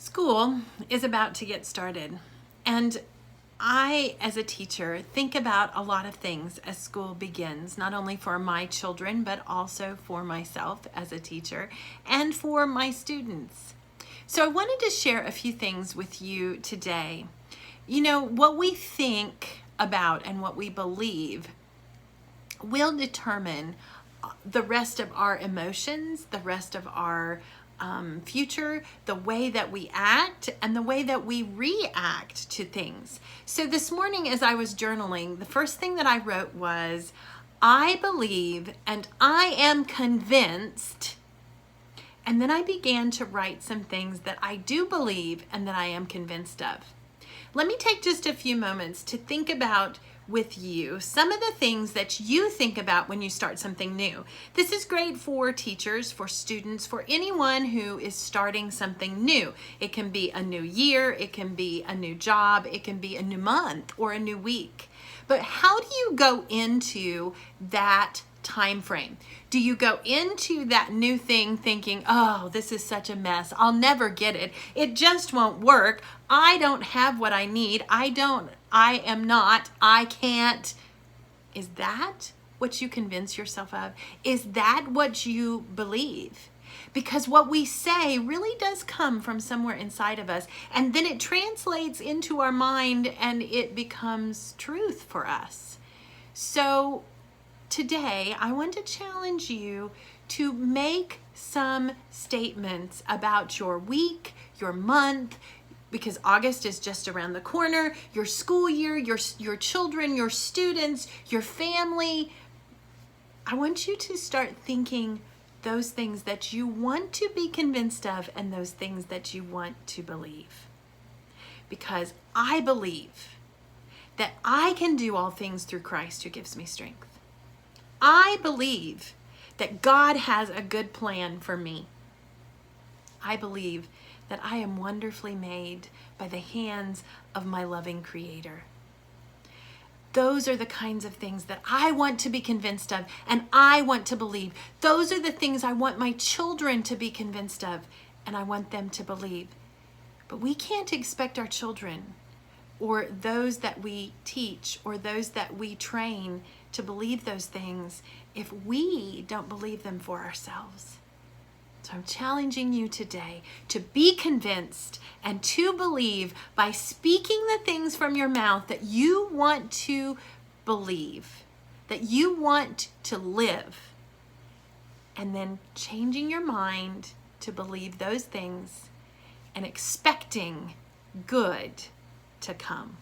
School is about to get started, and I, as a teacher, think about a lot of things as school begins, not only for my children, but also for myself as a teacher and for my students. So I wanted to share a few things with you today. You know, what we think about and what we believe will determine the rest of our emotions, the rest of our future, the way that we act, and the way that we react to things. So this morning, as I was journaling, the first thing that I wrote was, I believe and I am convinced. And then I began to write some things that I do believe and that I am convinced of. Let me take just a few moments to think about with you some of the things that you think about when you start something new. This is great for teachers, for students, for anyone who is starting something new. It can be a new year, it can be a new job, it can be a new month or a new week. But how do you go into that time frame? Do you go into that new thing thinking, oh, this is such a mess, I'll never get it, it just won't work, I don't have what I need, I can't. Is that what you convince yourself of? Is that what you believe? Because what we say really does come from somewhere inside of us, and then it translates into our mind and it becomes truth for us. So today, I want to challenge you to make some statements about your week, your month, because August is just around the corner, your school year, your children, your students, your family. I want you to start thinking those things that you want to be convinced of and those things that you want to believe. Because I believe that I can do all things through Christ who gives me strength. I believe that God has a good plan for me. I believe that I am wonderfully made by the hands of my loving Creator. Those are the kinds of things that I want to be convinced of and I want to believe. Those are the things I want my children to be convinced of and I want them to believe. But we can't expect our children or those that we teach or those that we train to believe those things if we don't believe them for ourselves. So I'm challenging you today to be convinced and to believe by speaking the things from your mouth that you want to believe, that you want to live, and then changing your mind to believe those things and expecting good to come.